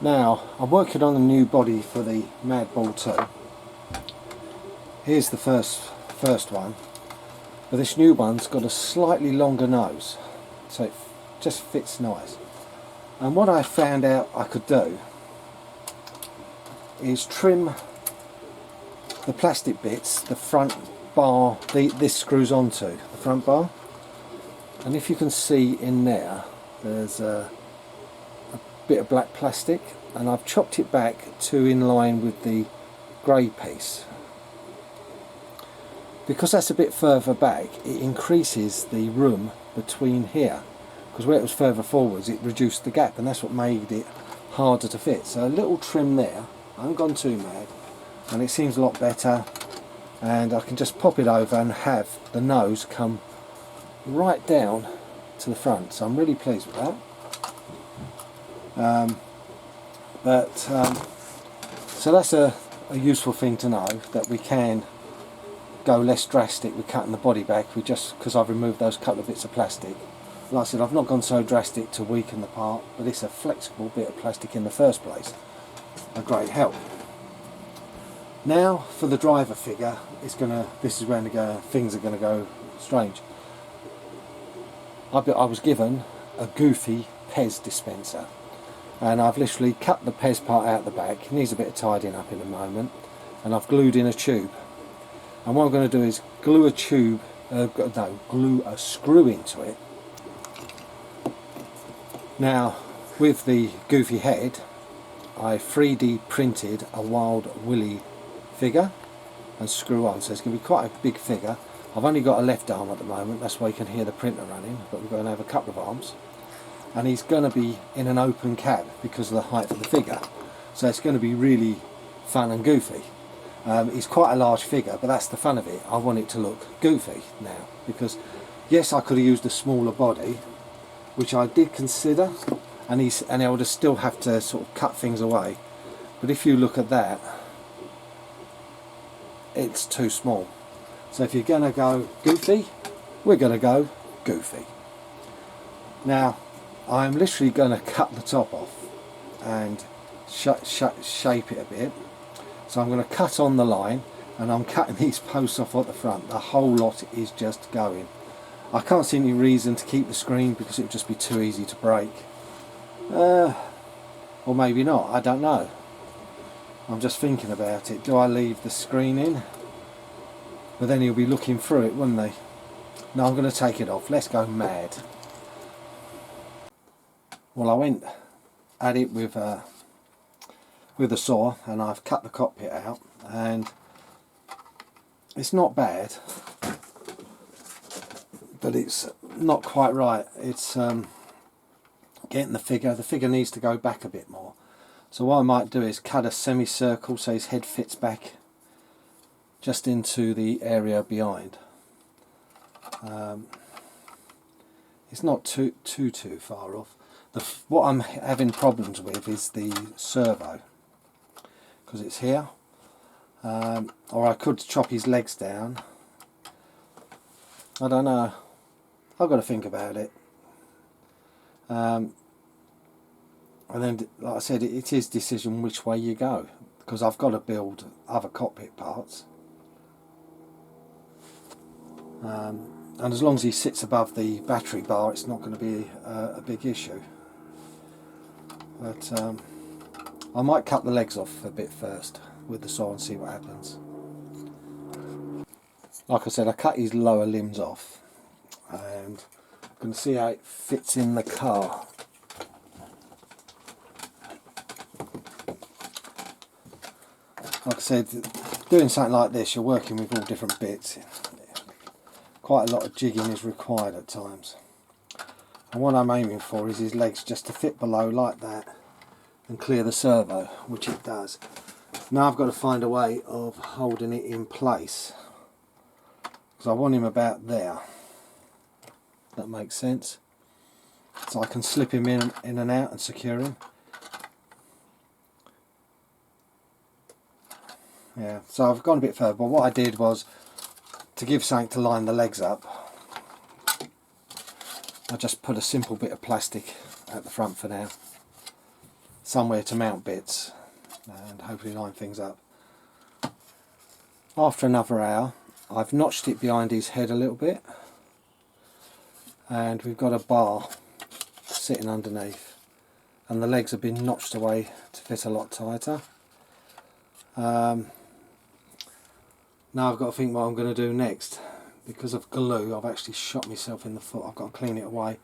Now, I'm working on a new body for the Madbull 2. Here's the first one, but this new one's got a slightly longer nose, so it just fits nice. And what I found out I could do is trim the plastic bits, the front bar, this screws onto the front bar, and if you can see in there, there's a bit of black plastic, and I've chopped it back to in line with the grey piece. Because that's a bit further back, it increases the room between here, because where it was further forwards it reduced the gap, and that's what made it harder to fit. So a little trim there, I haven't gone too mad, and it seems a lot better, and I can just pop it over and have the nose come right down to the front, so I'm really pleased with that. So that's a useful thing to know, that we can go less drastic with cutting the body back, because I've removed those couple of bits of plastic. Like I said, I've not gone so drastic to weaken the part, but it's a flexible bit of plastic in the first place, a great help. Now for the driver figure, this is where things are going to go strange. I was given a goofy PEZ dispenser, and I've literally cut the PEZ part out the back. It needs a bit of tidying up in a moment, and I've glued in a tube. And what I'm going to do is glue a screw into it. Now, with the goofy head, I 3D printed a Wild Willy figure and screw on, so it's going to be quite a big figure. I've only got a left arm at the moment, that's why you can hear the printer running, but we're going to have a couple of arms. And he's going to be in an open cab because of the height of the figure, so it's going to be really fun and goofy. He's quite a large figure, but that's the fun of it. I want it to look goofy now, because yes, I could have used a smaller body, which I did consider, and I would still have to sort of cut things away, but if you look at that, it's too small. So if you're going to go goofy, we're going to go goofy. Now I'm literally going to cut the top off and shape it a bit. So I'm going to cut on the line, and I'm cutting these posts off at the front. The whole lot is just going. I can't see any reason to keep the screen, because it would just be too easy to break. Or maybe not, I don't know. I'm just thinking about it. Do I leave the screen in? But then he'll be looking through it, wouldn't he? No, I'm going to take it off. Let's go mad. Well, I went at it with a saw, and I've cut the cockpit out, and it's not bad, but it's not quite right. It's getting the figure needs to go back a bit more. So what I might do is cut a semicircle so his head fits back just into the area behind. It's not too far off. What I'm having problems with is the servo, because it's here, or I could chop his legs down. I don't know, I've got to think about it. And then, like I said, it is decision which way you go, because I've got to build other cockpit parts, and as long as he sits above the battery bar, it's not going to be a big issue. But I might cut the legs off a bit first with the saw and see what happens. Like I said, I cut his lower limbs off, and I'm going to see how it fits in the car. Like I said, doing something like this, you're working with all different bits. Quite a lot of jigging is required at times. And what I'm aiming for is his legs just to fit below like that and clear the servo, which it does. Now I've got to find a way of holding it in place, because I want him about there. That makes sense. So I can slip him in and out and secure him. Yeah, so I've gone a bit further, but what I did was, to give something to line the legs up, I just put a simple bit of plastic at the front for now. somewhere to mount bits and hopefully line things up. After another hour, I've notched it behind his head a little bit, and we've got a bar sitting underneath, and the legs have been notched away to fit a lot tighter. Now I've got to think what I'm going to do next. Because of glue, I've actually shot myself in the foot. I've got to clean it away,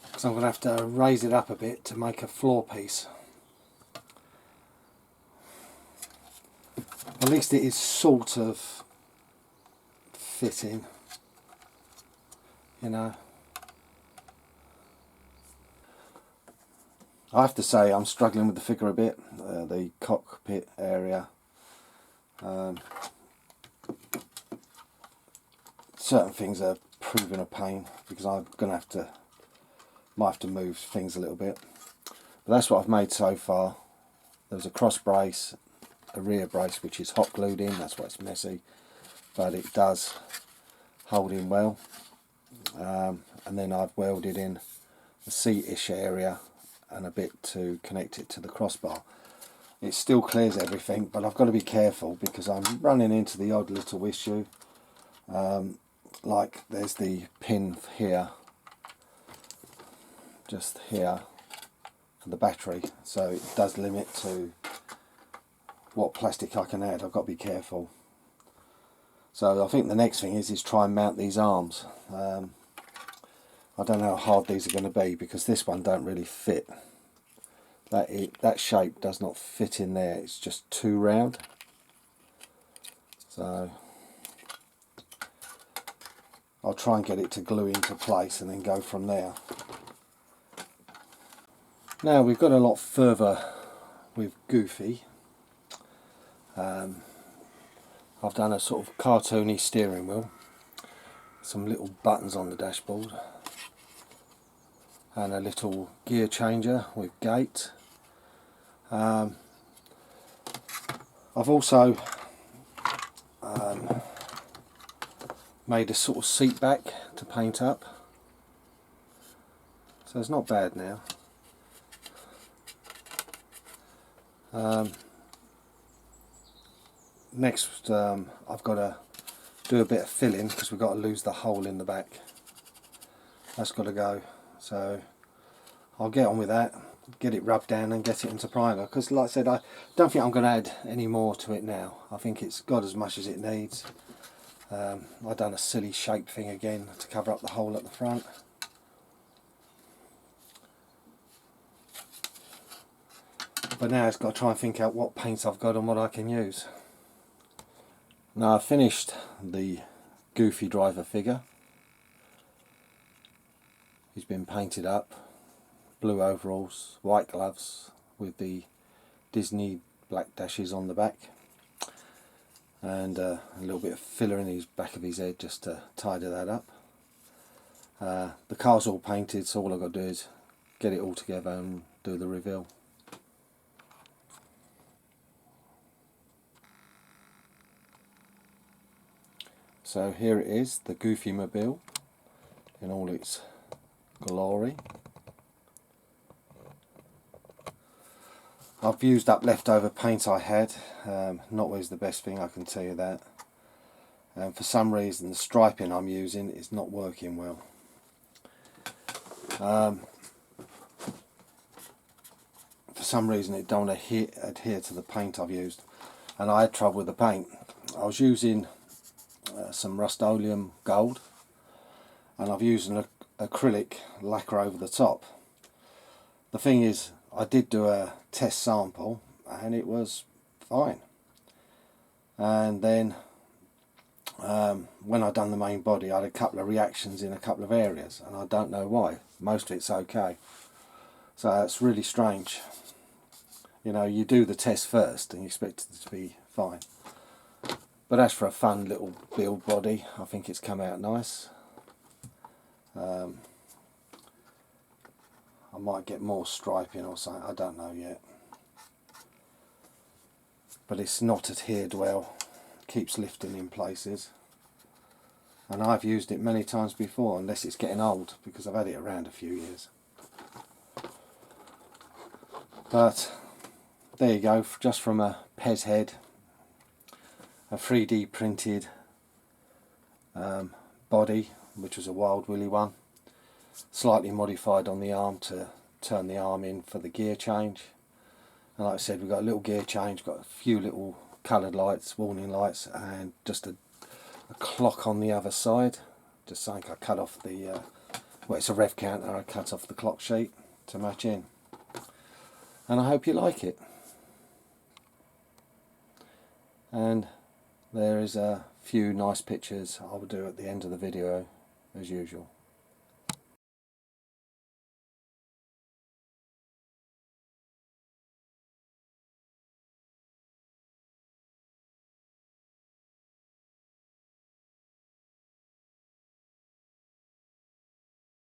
because I'm going to have to raise it up a bit to make a floor piece. At least it is sort of fitting, you know. I have to say I'm struggling with the figure a bit, the cockpit area. Certain things are proving a pain because I'm going to might have to move things a little bit. But that's what I've made so far. There's a cross brace, a rear brace which is hot glued in, that's why it's messy, but it does hold in well. And then I've welded in the seat-ish area and a bit to connect it to the crossbar. It still clears everything, but I've got to be careful because I'm running into the odd little issue. Like there's the pin here, just here, for the battery, so it does limit to what plastic I can add. I've got to be careful. So I think the next thing is try and mount these arms. I don't know how hard these are going to be because this one don't really fit. That shape does not fit in there, it's just too round. So I'll try and get it to glue into place and then go from there. Now we've got a lot further with Goofy. I've done a sort of cartoony steering wheel, some little buttons on the dashboard, and a little gear changer with gate. I've also made a sort of seat back to paint up, so it's not bad now. Next I've got to do a bit of filling because we've got to lose the hole in the back. That's got to go, so I'll get on with that, get it rubbed down and get it into primer, because like I said, I don't think I'm going to add any more to it now. I think it's got as much as it needs. I've done a silly shape thing again to cover up the hole at the front. But now it's got to try and think out what paints I've got and what I can use. Now I've finished the Goofy driver figure. He's been painted up, blue overalls, white gloves with the Disney black dashes on the back, and a little bit of filler in his back of his head just to tidy that up. The car's all painted, so all I've got to do is get it all together and do the reveal. So here it is, the Goofy Mobile in all its glory. I've used up leftover paint I had, not always the best thing, I can tell you that. And for some reason the striping I'm using is not working well. For some reason it don't adhere to the paint I've used, and I had trouble with the paint. I was using some Rust-Oleum gold, and I've used an acrylic lacquer over the top. The thing is, I did do a test sample and it was fine, and then when I done the main body I had a couple of reactions in a couple of areas, and I don't know why. Most of it's okay, so that's really strange. You know, you do the test first and you expect it to be fine. But as for a fun little build body, I think it's come out nice. I might get more striping or something, I don't know yet. But it's not adhered well, keeps lifting in places. And I've used it many times before, unless it's getting old, because I've had it around a few years. But there you go, just from a PEZ head, a 3D printed body, which was a Wild Willy one, slightly modified on the arm to turn the arm in for the gear change. And like I said, we've got a little gear change, got a few little coloured lights, warning lights, and just a clock on the other side. Just something I cut off the, well, it's a rev counter, I cut off the clock sheet to match in. And I hope you like it. And there is a few nice pictures I will do at the end of the video as usual.